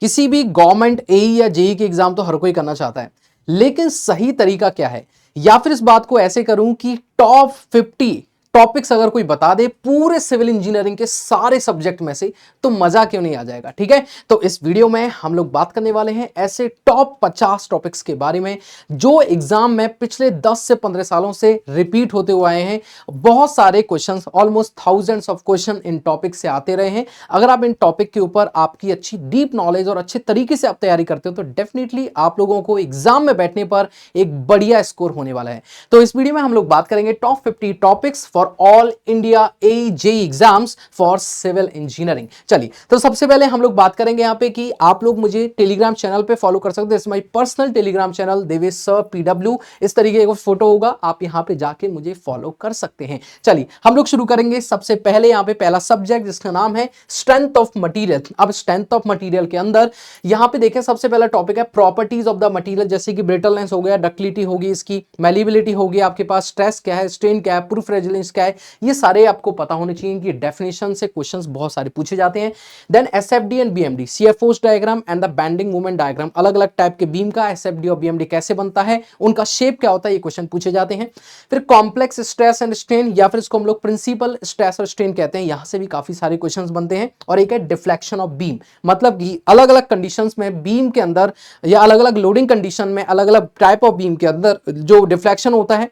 किसी भी गवर्नमेंट एई या जेई के एग्जाम तो हर कोई करना चाहता है, लेकिन सही तरीका क्या है, या फिर इस बात को ऐसे करूं कि टॉप 50 टॉपिक्स अगर कोई बता दे पूरे सिविल इंजीनियरिंग के सारे सब्जेक्ट में से, तो मजा क्यों नहीं आ जाएगा। ठीक है, तो इस वीडियो में हम लोग बात करने वाले हैं ऐसे टॉप 50 टॉपिक्स के बारे में जो एग्जाम में पिछले 10 से 15 सालों से रिपीट होते हुए आए हैं। बहुत सारे questions, almost thousands of question in topic से आते रहे हैं। अगर आप इन टॉपिक के ऊपर आपकी अच्छी डीप नॉलेज और अच्छे तरीके से आप तैयारी करते हो तो डेफिनेटली आप लोगों को एग्जाम में बैठने पर एक बढ़िया स्कोर होने वाला है। तो इस वीडियो में हम लोग बात करेंगे top 50 topics for all India AE JE exams for civil engineering. चलिए, तो सबसे पहले हम लोग बात करेंगे यहां पे कि आप लोग मुझे टेलीग्राम चैनल पे फॉलो कर सकते हैं। My personal Telegram channel Devesh sir PW, इस तरीके का फोटो होगा, आप यहां पे जाके मुझे फॉलो कर सकते हैं। चलिए हम लोग शुरू करेंगे। सबसे पहले यहां पे पहला सब्जेक्ट जिसका नाम है स्ट्रेंथ ऑफ मटेरियल। अब स्ट्रेंथ ऑफ मटेरियल के अंदर यहां पे देखें सबसे पहला टॉपिक है प्रॉपर्टीज ऑफ द मटेरियल, जैसे कि ब्रिटलनेस हो गया, डक्टिलिटी होगी, इसकी मैलिबिलिटी होगी, आपके पास स्ट्रेस क्या है, स्ट्रेन क्या है, प्रूफ रेजिलियंस क्या है, ये सारे आपको पता होने चाहिए कि डेफिनेशन से क्वेश्चंस बहुत सारे पूछे जाते हैं। Then SFD and BMD, shear force diagram and the bending moment diagram, अलग अलग टाइप के बीम का एसएफडी और बीएमडी कैसे बनता है, उनका शेप क्या होता है, ये क्वेश्चन पूछे जाते हैं। फिर कॉम्प्लेक्स स्ट्रेस एंड स्ट्रेन, या फिर इसको हम लोग प्रिंसिपल स्ट्रेस और स्ट्रेन कहते हैं, यहां से भी काफी सारे क्वेश्चंस बनते हैं। और एक है डिफ्लेक्शन ऑफ बीम, मतलब कि अलग अलग कंडीशंस में बीम के अंदर या अलग अलग लोडिंग कंडीशन में अलग अलग टाइप ऑफ बीम के अंदर जो डिफ्लेक्शन होता है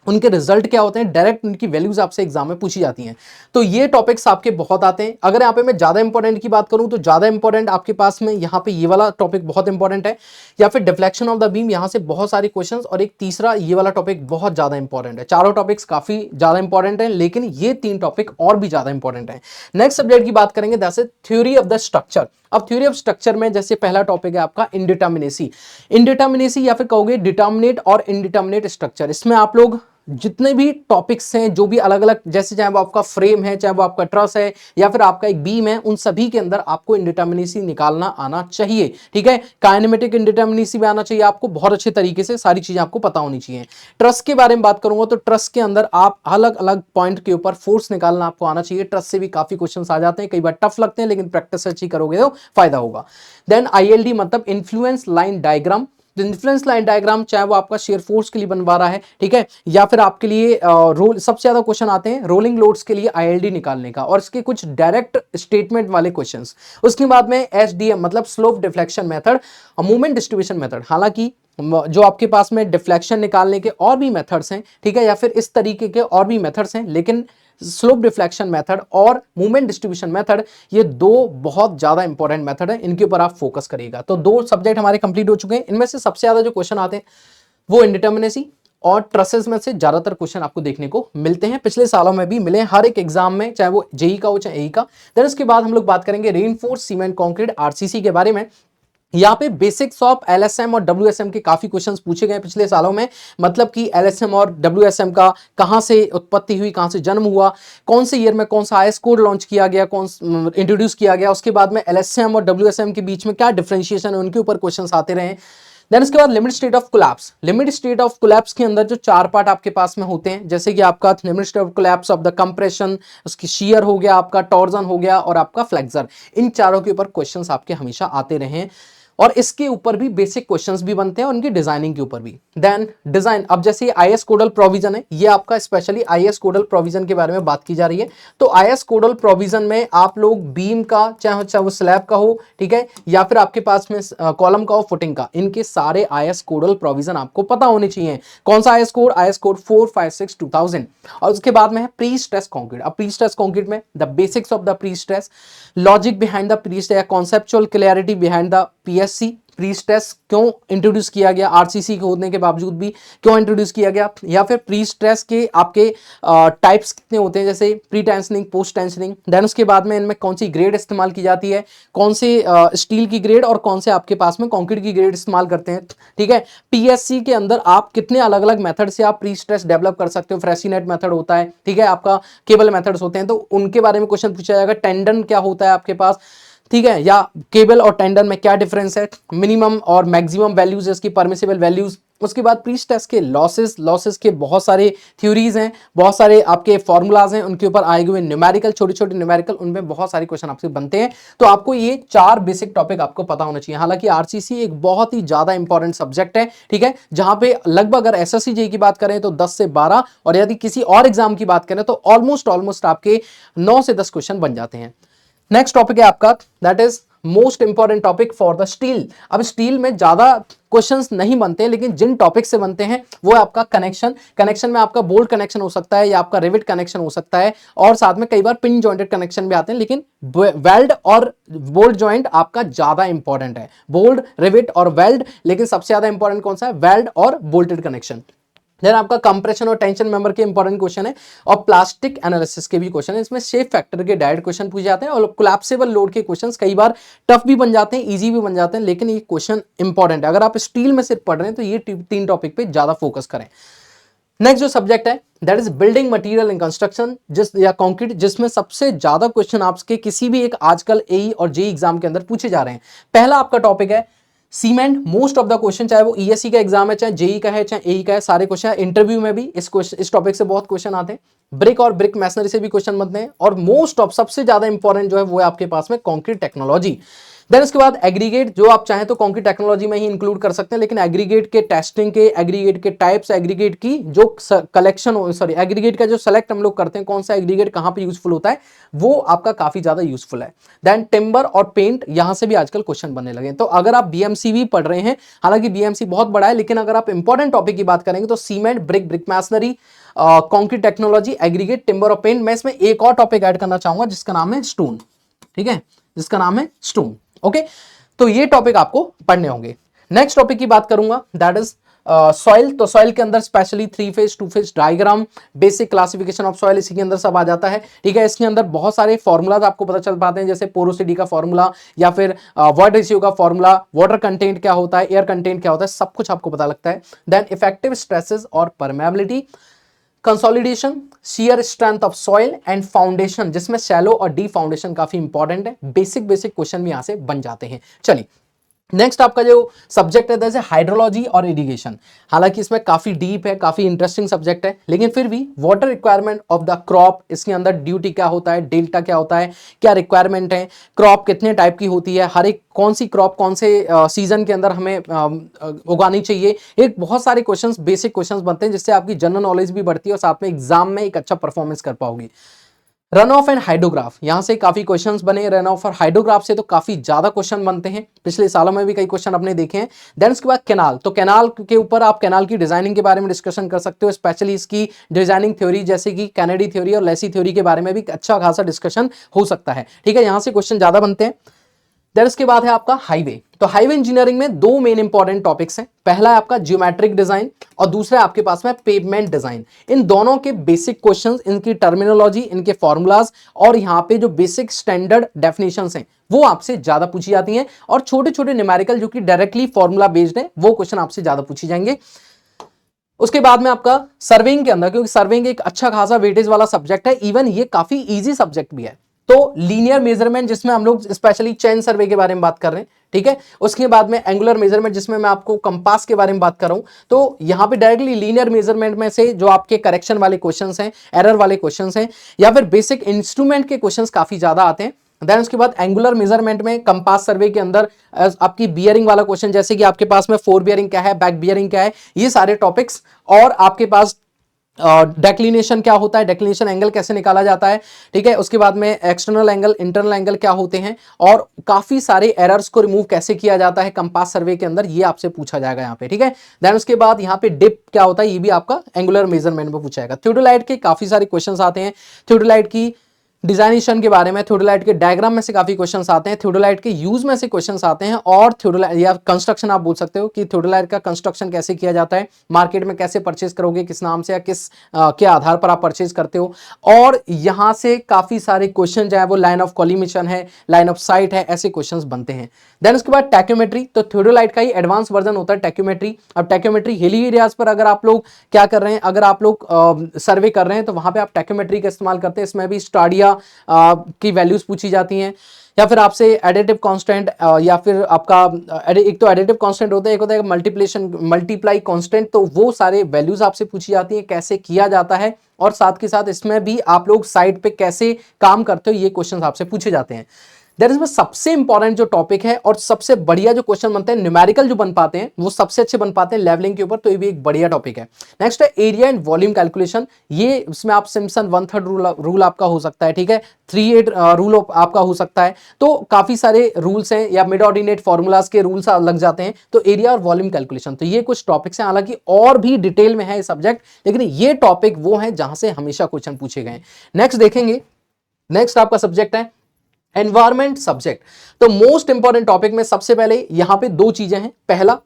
उनके रिजल्ट क्या होते हैं, डायरेक्ट उनकी वैल्यूज आपसे एग्जाम में पूछी जाती हैं। तो ये टॉपिक्स आपके बहुत आते हैं। अगर यहाँ पे मैं ज्यादा इंपॉर्टेंट की बात करूं तो ज्यादा इंपॉर्टेंट आपके पास में यहाँ पे ये वाला टॉपिक बहुत इंपॉर्टेंट है, या फिर डिफ्लेक्शन ऑफ द बीम, यहां से बहुत सारे क्वेश्चंस, और एक तीसरा ये वाला टॉपिक बहुत ज्यादा इंपॉर्टेंट है। चारों टॉपिक्स काफी ज्यादा इंपॉर्टेंट है, लेकिन ये 3 टॉपिक और भी ज्यादा इंपॉर्टेंट है। नेक्स्ट सब्जेक्ट की बात करेंगे, that's theory of the structure. अब थ्योरी ऑफ स्ट्रक्चर में जैसे पहला टॉपिक है आपका इंडिटर्मिनेसी। इंडिटर्मिनेसी या फिर कहोगे डिटर्मिनेट और इंडिटर्मिनेट स्ट्रक्चर, इसमें आप लोग जितने भी टॉपिक्स हैं, जो भी अलग अलग, जैसे चाहे वो आपका फ्रेम है, चाहे वो आपका ट्रस है, या फिर आपका एक बीम है, उन सभी के अंदर आपको इंडिटर्मिनेसी निकालना आना चाहिए। ठीक है, काइनेमेटिक इंडिटर्मिनेसी में आना चाहिए आपको, बहुत अच्छे तरीके से सारी चीजें आपको पता होनी चाहिए। ट्रस के बारे में बात करूंगा तो ट्रस के अंदर आप अलग अलग पॉइंट के ऊपर फोर्स निकालना आपको आना चाहिए। ट्रस से भी काफी क्वेश्चन आ जाते हैं, कई बार टफ लगते हैं, लेकिन प्रैक्टिस अच्छी करोगे तो फायदा होगा। देन आईएलडी मतलब influence line diagram. Influence line diagram चाहे वो आपका शेयर फोर्स के लिए बनवा रहा है, ठीक है, या फिर आपके लिए रोल, सबसे ज्यादा क्वेश्चन आते हैं रोलिंग लोड्स के लिए आईएलडी निकालने का, और इसके कुछ डायरेक्ट स्टेटमेंट वाले क्वेश्चंस। उसके बाद में एसडीएम मतलब स्लोप डिफ्लेक्शन मेथड और मूवमेंट डिस्ट्रीब्यूशन मेथड। हालांकि जो आपके पास में डिफ्लेक्शन निकालने के और भी मेथड्स हैं, ठीक है, या फिर इस तरीके के और भी मेथड्स हैं, लेकिन स्लोप डिफ्लेक्शन मेथड और मूवमेंट डिस्ट्रीब्यूशन मेथड, ये 2 बहुत ज्यादा इंपॉर्टेंट मेथड है, इनके ऊपर आप फोकस करिएगा। तो 2 सब्जेक्ट हमारे कंप्लीट हो चुके हैं। इनमें से सबसे ज्यादा जो क्वेश्चन आते हैं वो इंडिटर्मिनेसी और ट्रसेस में से ज्यादातर क्वेश्चन आपको देखने को मिलते हैं, पिछले सालों में भी मिले हर एक एग्जाम में, चाहे वो जेई का हो चाहे एई का। देन उसके बाद हम लोग बात करेंगे रेनफोर्स सीमेंट कंक्रीट आरसीसी के बारे में। यहाँ पे बेसिक्स ऑफ एलएसएम और डब्ल्यूएसएम के काफी क्वेश्चंस पूछे गए पिछले सालों में, मतलब कि एलएसएम और डब्ल्यूएसएम का कहां से उत्पत्ति हुई, कहां से जन्म हुआ, कौन से ईयर में कौन सा आईएस कोड लॉन्च किया गया, कौन इंट्रोड्यूस किया गया, उसके बाद में एलएसएम और डब्ल्यूएसएम के बीच में क्या डिफरेंशिएशन है, उनके ऊपर क्वेश्चंस आते रहे। देन उसके बाद limit state of collapse. Limit state of collapse के अंदर जो 4 पार्ट आपके पास में होते हैं, जैसे कि आपका limit state of collapse of the compression, उसकी शियर हो गया, आपका टॉर्जन हो गया, और आपका फ्लेक्सर, इन चारों के ऊपर क्वेश्चंस आपके हमेशा आते रहे हैं, और इसके ऊपर भी बेसिक क्वेश्चंस भी बनते हैं, और उनकी डिजाइनिंग के ऊपर भी। देन डिजाइन, अब जैसे आईएस कोडल प्रोविजन है, ये आपका स्पेशली आईएस कोडल प्रोविजन के बारे में बात की जा रही है। तो आईएस कोडल प्रोविजन में आप लोग बीम का, चाहे वो स्लैब का हो, ठीक है, या फिर आपके पास में कॉलम का हो, फुटिंग का, इनके सारे आईएस कोडल प्रोविजन आपको पता होने चाहिए। कौन सा आईएस कोड? IS code 456/2000। और उसके बाद में है प्री स्ट्रेस कंक्रीट। अब प्री स्ट्रेस कंक्रीट में the basics of the pre stress, logic behind the pre stress, conceptual clarity behind the PSC, pre stress क्यों इंट्रोड्यूस किया गया, आरसीसी होने के बावजूद भी क्यों इंट्रोड्यूस किया गया, या फिर प्री स्ट्रेस के आपके टाइप्स कितने होते हैं, जैसे pre tensioning, post tensioning. Then उसके बाद में इनमें कौन सी ग्रेड इस्तेमाल की जाती है, कौन से स्टील की ग्रेड और कौन से आपके पास में कंक्रीट की ग्रेड इस्तेमाल करते हैं, ठीक है। पीएससी के अंदर आप कितने अलग अलग मेथड से आप प्री स्ट्रेस डेवलप कर सकते हो, फ्रेसिनेट मेथड होता है, ठीक है, आपका केबल मेथड्स होते हैं, तो उनके बारे में क्वेश्चन पूछा जाएगा। टेंडन क्या होता है आपके पास, ठीक है, या केबल और टेंडन में क्या डिफरेंस है, मिनिमम और मैक्सिमम वैल्यूज, इसकी परमिसिबल वैल्यूज, उसके बाद प्री टेस्ट के लॉसेस के बहुत सारे थ्योरीज हैं, बहुत सारे आपके फॉर्मूलाज हैं, उनके ऊपर आए हुए न्यूमेरिकल, छोटे छोटे न्यूमेरिकल, उनमें बहुत सारे क्वेश्चन आपसे बनते हैं। तो आपको ये 4 बेसिक टॉपिक आपको पता होना चाहिए। हालांकि आरसीसी एक बहुत ही ज्यादा इंपॉर्टेंट सब्जेक्ट है, ठीक है, जहां पे लगभग अगर एसएससी जेईई की बात करें तो 10 से 12, और यदि किसी और एग्जाम की बात करें तो ऑलमोस्ट आपके 9 से 10 क्वेश्चन बन जाते हैं। नेक्स्ट टॉपिक है आपका, that is most important topic for the steel. अब स्टील में ज्यादा क्वेश्चंस नहीं बनते, लेकिन जिन टॉपिक से बनते हैं वो है आपका कनेक्शन में आपका बोल्ट कनेक्शन हो सकता है या आपका रिवेट कनेक्शन हो सकता है, और साथ में कई बार पिन जॉइंटेड कनेक्शन भी आते हैं, लेकिन वेल्ड और बोल्ट जॉइंट आपका ज्यादा इंपॉर्टेंट है। बोल्ट, रिवेट और वेल्ड, लेकिन सबसे ज्यादा इंपॉर्टेंट कौन सा है? वेल्ड और बोल्टेड कनेक्शन। देन आपका कंप्रेशन और टेंशन मेंबर के इंपॉर्टेंट क्वेश्चन है, और प्लास्टिक एनालिसिस के भी क्वेश्चन है। इसमें शेप फैक्टर के डायरेक्ट क्वेश्चन पूछे जाते हैं, और कोलैप्सिबल लोड के क्वेश्चंस कई बार टफ भी बन जाते हैं, इजी भी बन जाते हैं, लेकिन ये क्वेश्चन इंपॉर्टेंट है। अगर आप स्टील में सिर्फ पढ़ रहे हैं तो ये 3 टॉपिक पे ज्यादा फोकस करें। नेक्स्ट जो सब्जेक्ट है that is building material and construction, या कंक्रीट, जिसमें सबसे ज्यादा क्वेश्चन आपके किसी भी एक आजकल एई और जेईई एग्जाम के अंदर पूछे जा रहे हैं। पहला आपका टॉपिक है cement. Most of the question, चाहे वो ईएससी का एग्जाम है, चाहे जेईई का है, चाहे एई का है, सारे क्वेश्चन, इंटरव्यू में भी इस टॉपिक से बहुत क्वेश्चन आते हैं। ब्रिक और ब्रिक मैसनरी से भी क्वेश्चन बनते हैं, और मोस्ट ऑफ सबसे ज्यादा इंपॉर्टेंट जो है वो है आपके पास में कंक्रीट टेक्नोलॉजी। देन उसके बाद एग्रीगेट, जो आप चाहें तो कंक्रीट टेक्नोलॉजी में ही इंक्लूड कर सकते हैं, लेकिन एग्रीगेट के टेस्टिंग के, एग्रीगेट के टाइप्स, एग्रीगेट की जो कलेक्शन, सॉरी एग्रीगेट का जो सेलेक्ट हम लोग करते हैं, कौन सा एग्रीगेट कहां पे यूजफुल होता है, वो आपका काफी ज्यादा यूजफुल है। देन टिम्बर और पेंट, यहां से भी आजकल क्वेश्चन बनने लगे हैं। तो अगर आप बीएमसी भी पढ़ रहे हैं, हालांकि बीएमसी बहुत बड़ा है, लेकिन अगर आप इंपॉर्टेंट टॉपिक की बात करेंगे तो cement, brick, brick masonry, concrete technology, aggregate, timber और पेंट। मैं इसमें एक और टॉपिक ऐड करना चाहूंगा जिसका नाम है स्टोन, ठीक है, जिसका नाम है स्टोन। ओके, तो ये टॉपिक आपको पढ़ने होंगे। नेक्स्ट टॉपिक की बात करूंगा दैट इज सॉइल। तो सॉइल के अंदर specially 3 phase 2 phase diagram, basic classification of soil, इसी के अंदर सब आ जाता है, ठीक है। इसके अंदर बहुत सारे फॉर्मूलाज आपको पता चल पाते हैं, जैसे पोरोसिटी का फॉर्मूला, या फिर वॉइड रेशियो का फॉर्मूला, वाटर कंटेंट क्या होता है, एयर कंटेंट क्या होता है, सब कुछ आपको पता लगता है। देन इफेक्टिव स्ट्रेसेस और permeability, consolidation, shear strength of soil and foundation, जिसमें शैलो और डीप फाउंडेशन काफी इंपॉर्टेंट है। बेसिक क्वेश्चन भी यहां से बन जाते हैं। चलिए, नेक्स्ट आपका जो सब्जेक्ट है जैसे हाइड्रोलॉजी और इरिगेशन। हालांकि इसमें काफी डीप है, काफी इंटरेस्टिंग सब्जेक्ट है, लेकिन फिर भी water requirement of the crop, इसके अंदर ड्यूटी क्या होता है, डेल्टा क्या होता है, क्या रिक्वायरमेंट है, क्रॉप कितने टाइप की होती है, हर एक कौन सी क्रॉप कौन से सीजन के अंदर हमें उगानी चाहिए, एक बहुत सारे क्वेश्चंस, बेसिक क्वेश्चंस बनते हैं, जिससे आपकी जनरल नॉलेज भी बढ़ती है और साथ में एग्जाम में एक अच्छा परफॉर्मेंस कर पाओगी। रन ऑफ एंड हाइड्रोग्राफ, यहां से काफी क्वेश्चंस बने। रन ऑफ और हाइड्रोग्राफ से तो काफी ज्यादा क्वेश्चन बनते हैं, पिछले सालों में भी कई क्वेश्चन अपने देखे हैं। देन उसके बाद कैनाल, तो कैनाल के ऊपर आप कैनाल की डिजाइनिंग के बारे में डिस्कशन कर सकते हो, स्पेशली इसकी डिजाइनिंग थ्योरी जैसे कि कैनेडी थ्योरी और लेसी थ्योरी के बारे में भी अच्छा खासा डिस्कशन हो सकता है, ठीक है, यहां से क्वेश्चन ज्यादा बनते हैं। देन उसके बाद है आपका हाईवे। तो हाईवे इंजीनियरिंग में 2 मेन इंपॉर्टेंट टॉपिक्स हैं, पहला है आपका ज्योमेट्रिक डिजाइन और दूसरा आपके पास में पेवमेंट डिजाइन। इन दोनों के बेसिक क्वेश्चंस, इनकी टर्मिनोलॉजी, इनके फॉर्मूलाज और यहाँ पे जो बेसिक स्टैंडर्ड डेफिनेशंस हैं वो आपसे ज्यादा पूछी जाती हैं, और छोटे छोटे न्यूमेरिकल जो कि डायरेक्टली फॉर्मूला बेस्ड है वो क्वेश्चन आपसे ज्यादा पूछी जाएंगे। उसके बाद में आपका सर्वेइंग के अंदर, क्योंकि सर्वेइंग एक अच्छा खासा वेटेज वाला सब्जेक्ट है, इवन ये काफी इजी सब्जेक्ट भी है, तो लीनियर मेजरमेंट जिसमें हम लोग स्पेशली चेन सर्वे के बारे में बात कर रहे हैं, ठीक है। उसके बाद में एंगुलर मेजरमेंट जिसमें मैं आपको कंपास के बारे में बात कर रहा हूं, तो यहां पे डायरेक्टली लीनियर मेजरमेंट में से जो आपके करेक्शन वाले क्वेश्चंस हैं, एरर वाले क्वेश्चंस हैं, या फिर बेसिक इंस्ट्रूमेंट के क्वेश्चंस काफी ज्यादा आते हैं। देन उसके बाद एंगुलर मेजरमेंट में कंपास सर्वे के अंदर आपकी बियरिंग वाला क्वेश्चन, जैसे कि आपके पास में फोर बियरिंग क्या है, बैक बियरिंग क्या है, ये सारे टॉपिक्स, और आपके पास डेक्लिनेशन क्या होता है, डेक्लिनेशन एंगल कैसे निकाला जाता है, ठीक है। उसके बाद में एक्सटर्नल एंगल, इंटरनल एंगल क्या होते हैं, और काफी सारे एरर्स को रिमूव कैसे किया जाता है कंपास सर्वे के अंदर, ये आपसे पूछा जाएगा यहाँ पे, ठीक है। देन उसके बाद यहाँ पे डिप क्या होता है, ये भी आपका एंगुलर मेजरमेंट में पूछा जाएगा। थियोडोलाइट के काफी सारे क्वेश्चंस आते हैं, थियोडोलाइट की डिजाइनेशन के बारे में, थियोडोलाइट के डायग्राम में से काफी क्वेश्चंस आते हैं, थियोडोलाइट के यूज में से क्वेश्चंस आते हैं, और थियोडोलाइट या कंस्ट्रक्शन आप बोल सकते हो कि थियोडोलाइट का कंस्ट्रक्शन कैसे किया जाता है, मार्केट में कैसे परचेज करोगे, किस नाम से या किस के आधार पर आप परचेज करते हो, और यहां से काफी सारे क्वेश्चन चाहे वो लाइन ऑफ कॉलिमेशन है, लाइन ऑफ साइट है, ऐसे क्वेश्चन बनते हैं। देन उसके बाद टैक्योमेट्री, तो थियोडोलाइट का ही एडवांस वर्जन होता है टैक्योमेट्री। अब टैक्योमेट्री हिली एरियाज पर अगर आप लोग क्या कर रहे हैं, अगर आप लोग सर्वे कर रहे हैं तो वहां पे आप टैक्योमेट्री का इस्तेमाल करते हैं। इसमें भी स्टाडिया एरिया की वैल्यूज पूछी जाती हैं, या फिर आपसे एडिटिव कांस्टेंट या फिर आपका एक तो एडिटिव कांस्टेंट होता है, एक होता है मल्टीप्लाई कांस्टेंट, तो वो सारे वैल्यूज आपसे पूछी जाती हैं, कैसे किया जाता है, और साथ के साथ इसमें भी आप लोग साइड पे कैसे काम करते हो ये क्वेश्चन आपसे पूछे जाते हैं। दैट इज में सबसे इंपॉर्टेंट जो टॉपिक है और सबसे बढ़िया जो क्वेश्चन बनते हैं न्यूमेरिकल जो बन पाते हैं वो सबसे अच्छे बन पाते हैं लेवलिंग के ऊपर, तो ये भी एक बढ़िया टॉपिक है। नेक्स्ट है एरिया एंड वॉल्यूम कैलकुलेशन, ये इसमें आप सिम्पसन 1/3 रूल आपका हो सकता है, ठीक है, 3/8 रूल आपका हो सकता है, तो काफी सारे रूल्स हैं, या मिड ऑर्डिनेट फॉर्मूलाज के रूल्स लग जाते हैं, तो एरिया और वॉल्यूम कैलकुलेशन, तो ये कुछ टॉपिक्स हैं, हालांकि और भी डिटेल में है सब्जेक्ट, लेकिन ये टॉपिक वो है जहां से हमेशा क्वेश्चन पूछे गए। नेक्स्ट देखेंगे, नेक्स्ट आपका सब्जेक्ट है एनवायरमेंट सब्जेक्ट। तो मोस्ट इंपॉर्टेंट टॉपिक में सबसे पहले यहां पे दो चीजें हैं, पहला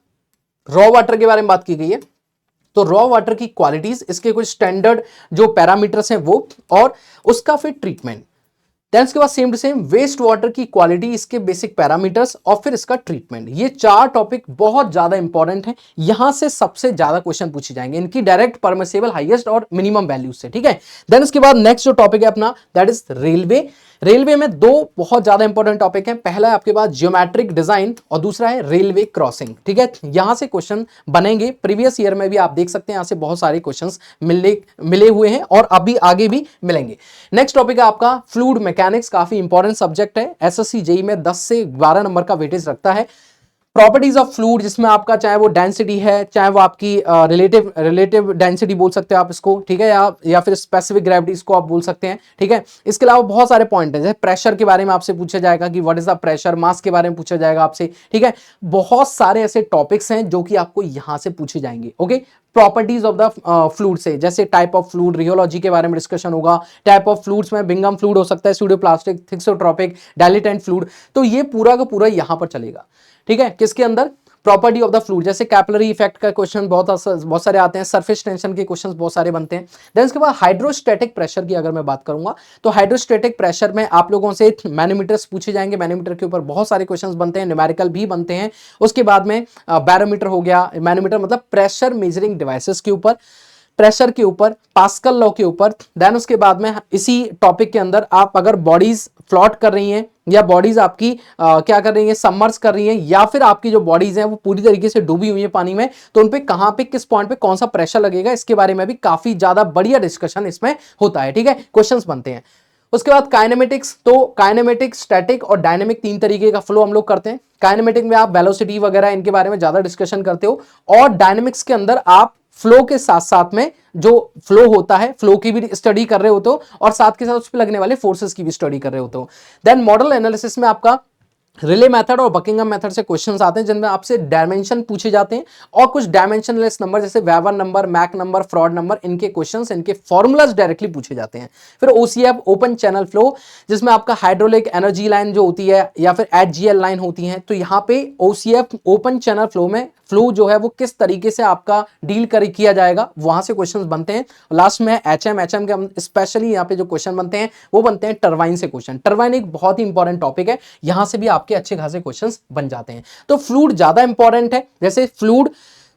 रॉ वाटर के बारे में बात की गई है, तो रॉ वाटर की क्वालिटीज, इसके कुछ स्टैंडर्ड जो पैरामीटर्स हैं वो, और उसका फिर ट्रीटमेंट, देन उसके बाद same to same waste water की क्वालिटी, इसके बेसिक पैरामीटर्स, और फिर इसका ट्रीटमेंट। ये चार टॉपिक बहुत ज्यादा इंपॉर्टेंट हैं, यहां से सबसे ज्यादा क्वेश्चन पूछे जाएंगे, इनकी डायरेक्ट परमिसेबल हाईएस्ट और मिनिमम वैल्यूज से, ठीक है। देन उसके बाद नेक्स्ट जो टॉपिक है अपना दैट इज रेलवे। रेलवे में दो बहुत ज्यादा इंपॉर्टेंट टॉपिक हैं, पहला है आपके पास जियोमेट्रिक डिजाइन और दूसरा है रेलवे क्रॉसिंग, ठीक है। यहां से क्वेश्चन बनेंगे, प्रीवियस ईयर में भी आप देख सकते हैं, यहां से बहुत सारे क्वेश्चंस मिले हुए हैं और अभी आगे भी मिलेंगे। नेक्स्ट टॉपिक है आपका फ्लूइड मैकेनिक्स, काफी इंपॉर्टेंट सब्जेक्ट है, एसएससी जेईई में 10 से 12 नंबर का वेटेज रखता है। प्रॉपर्टीज ऑफ फ्लूइड, जिसमें आपका चाहे वो डेंसिटी है, चाहे वो आपकी रिलेटिव डेंसिटी बोल सकते हैं आप इसको, ठीक है, या फिर स्पेसिफिक ग्रेविटी इसको आप बोल सकते हैं, ठीक है। इसके अलावा बहुत सारे पॉइंट हैं, जैसे प्रेशर के बारे में आपसे पूछा जाएगा कि व्हाट इज द प्रेशर, मास के बारे में पूछा जाएगा आपसे, ठीक है। बहुत सारे ऐसे टॉपिक्स हैं जो कि आपको यहां से पूछे जाएंगे, okay. Properties of the fluid से, जैसे टाइप ऑफ फ्लूइड, रियोलॉजी के बारे में डिस्कशन होगा, टाइप ऑफ फ्लूइड्स में बिंगम फ्लूइड हो सकता है, स्यूडोप्लास्टिक, थिक्सोट्रोपिक, डाइलेटेंट फ्लूइड, तो ये पूरा का पूरा यहां पर चलेगा, ठीक है। किसके अंदर, प्रॉपर्टी ऑफ द फ्लूइड, जैसे कैपिलरी इफेक्ट का क्वेश्चन बहुत सारे आते हैं, सरफेस टेंशन के क्वेश्चंस बहुत सारे बनते हैं। देन उसके बाद हाइड्रोस्टैटिक प्रेशर की अगर मैं बात करूंगा, तो हाइड्रोस्टैटिक प्रेशर में आप लोगों से मैनोमीटर्स पूछे जाएंगे, मैनोमीटर के ऊपर बहुत सारे क्वेश्चंस बनते हैं, न्यूमेरिकल भी बनते हैं। उसके बाद में बैरोमीटर हो गया, मैनोमीटर मतलब प्रेशर मेजरिंग डिवाइसेस के ऊपर, प्रेशर के ऊपर, पास्कल लॉ के ऊपर। देन उसके बाद में इसी टॉपिक के अंदर आप अगर बॉडीज फ्लोट कर रही हैं या बॉडीज आपकी क्या कर रही हैं, सबमर्ज कर रही हैं, या फिर आपकी जो बॉडीज हैं वो पूरी तरीके से डूबी हुई हैं पानी में, तो उन पे कहां पे किस पॉइंट पे कौन सा प्रेशर लगेगा, इसके बारे में भी काफी ज्यादा बढ़िया डिस्कशन इसमें होता है, ठीक है, क्वेश्चंस बनते हैं। उसके बाद काइनेमेटिक्स, तो काइनेमेटिक, स्टैटिक और डायनेमिक 3 तरीके का फ्लो हम लोग करते हैं। काइनेमेटिक में आप वेलोसिटी वगैरह इनके बारे में ज्यादा डिस्कशन करते हो, और डायनेमिक्स के अंदर आप फ्लो के साथ साथ में जो फ्लो होता है, फ्लो की भी स्टडी कर रहे होते हो, और साथ के साथ उस पर लगने वाले फोर्सेस की भी स्टडी कर रहे होते हो। देन मॉडल एनालिसिस में आपका रिले मेथड और बकिंगम मेथड से क्वेश्चंस आते हैं, जिनमें आपसे डायमेंशन पूछे जाते हैं, और कुछ डायमेंशनलेस नंबर जैसे weber number, Mach number, fraud number, इनके क्वेश्चंस, इनके फॉर्मूलाज डायरेक्टली पूछे जाते हैं। फिर ओसीएफ ओपन चैनल फ्लो, जिसमें आपका हाइड्रोलिक एनर्जी लाइन जो होती है या फिर एचजीएल लाइन होती है, तो यहाँ पे ओसीएफ ओपन चैनल फ्लो में फ्लो जो है वो किस तरीके से आपका डील किया जाएगा, वहां से क्वेश्चंस बनते हैं। लास्ट में एचएम के स्पेशली यहाँ पे जो क्वेश्चन बनते हैं वो बनते हैं टरबाइन से क्वेश्चन। टरबाइन एक बहुत ही इंपॉर्टेंट टॉपिक है, यहां से भी आपके अच्छे खासे क्वेश्चंस बन जाते हैं। तो फ्लूइड ज्यादा इंपॉर्टेंट है, जैसे फ्लूइड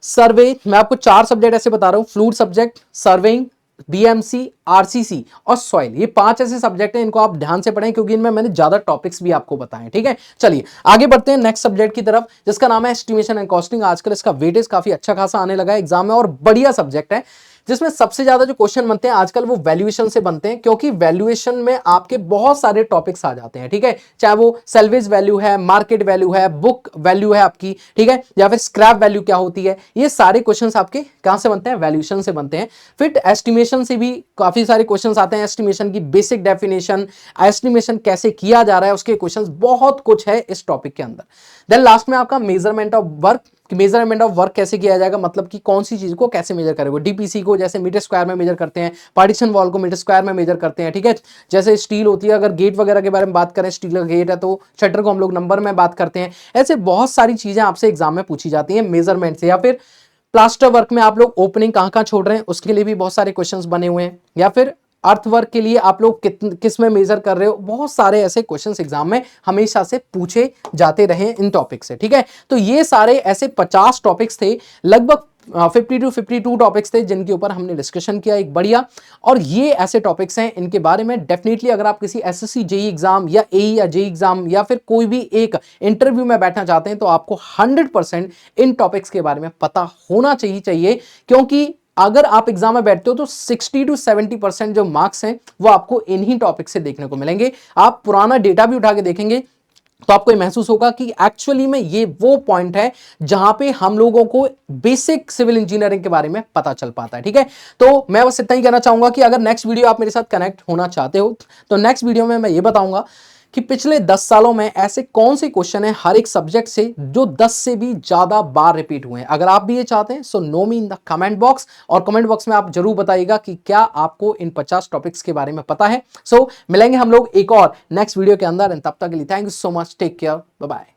सर्वे, मैं आपको 4 सब्जेक्ट ऐसे बता रहा हूं, fluid subject, surveying, BMC, RCC और सॉइल, ये 5 ऐसे सब्जेक्ट हैं, इनको आप ध्यान से पढ़ें क्योंकि इनमें मैंने ज्यादा टॉपिक्स भी आपको बताएं, ठीक है। चलिए आगे बढ़ते हैं नेक्स्ट सब्जेक्ट की तरफ, जिसका नाम है एस्टिमेशन एंड कॉस्टिंग। आजकल इसका वेटेज काफी अच्छा खासा आने लगा है एग्जाम में, और बढ़िया सब्जेक्ट है, जिसमें सबसे ज्यादा जो क्वेश्चन बनते हैं आजकल वो वैल्यूएशन से बनते हैं, क्योंकि वैल्यूएशन में आपके बहुत सारे टॉपिक्स आ जाते हैं, ठीक है, चाहे वो सेल्वेज वैल्यू है, मार्केट वैल्यू है, बुक वैल्यू है आपकी, ठीक है, या फिर स्क्रैप वैल्यू क्या होती है, ये सारे क्वेश्चंस आपके कहां से बनते हैं, वैल्यूएशन से बनते हैं। फिर एस्टिमेशन से भी काफी सारे क्वेश्चंस आते हैं, एस्टिमेशन की बेसिक डेफिनेशन, एस्टिमेशन कैसे किया जा रहा है उसके क्वेश्चंस, बहुत कुछ है इस टॉपिक के अंदर। देन लास्ट में आपका measurement of work, measurement of work कैसे किया जाएगा, मतलब कि कौन सी चीज को कैसे मेजर करेंगे, डीपीसी को जैसे मीटर स्क्वायर में मेजर करते हैं, पार्टीशन वॉल को मीटर स्क्वायर में मेजर करते हैं, ठीक है, जैसे स्टील होती है, अगर गेट वगैरह के बारे में बात करें, स्टील का गेट है तो शटर को हम लोग नंबर में बात करते हैं। ऐसे बहुत सारी चीजें आपसे एग्जाम में पूछी जाती हैं मेजरमेंट से। या फिर प्लास्टर वर्क में आप लोग ओपनिंग कहां छोड़ रहे हैं उसके लिए भी बहुत सारे क्वेश्चंस बने हुए हैं, या फिर अर्थ वर्क के लिए आप लोग किस में मेजर कर रहे हो, बहुत सारे ऐसे क्वेश्चंस एग्जाम में हमेशा से पूछे जाते रहे इन टॉपिक से, ठीक है। तो ये सारे ऐसे 50 टॉपिक्स थे, लगभग 50 to 52 टॉपिक्स थे जिनके ऊपर हमने डिस्कशन किया एक बढ़िया। और ये ऐसे टॉपिक्स हैं, इनके बारे में डेफिनेटली अगर आप किसी एसएससी जेई एग्जाम या एई या जेई एग्जाम या फिर कोई भी एक इंटरव्यू में बैठना चाहते हैं तो आपको 100% इन टॉपिक्स के बारे में पता होना चाहिए, क्योंकि अगर आप एग्जाम में बैठते हो तो 60 to 70% जो मार्क्स हैं वो आपको इन्हीं टॉपिक से देखने को मिलेंगे। आप पुराना डेटा भी उठा के देखेंगे तो आपको ये महसूस होगा कि एक्चुअली में ये वो पॉइंट है जहां पे हम लोगों को बेसिक सिविल इंजीनियरिंग के बारे में पता चल पाता है। ठीक है, तो मैं बस इतना ही कहना चाहूंगा कि अगर नेक्स्ट वीडियो आप मेरे साथ कनेक्ट होना चाहते हो तो नेक्स्ट वीडियो में मैं ये बताऊंगा कि पिछले 10 सालों में ऐसे कौन से क्वेश्चन हैं हर एक सब्जेक्ट से जो 10 से भी ज्यादा बार रिपीट हुए हैं। अगर आप भी ये चाहते हैं so know me in the comment box, और कमेंट बॉक्स में आप जरूर बताइएगा कि क्या आपको इन 50 टॉपिक्स के बारे में पता है। सो मिलेंगे हम लोग एक और नेक्स्ट वीडियो के अंदर, तब तक के लिए thank you so much, take care, bye bye.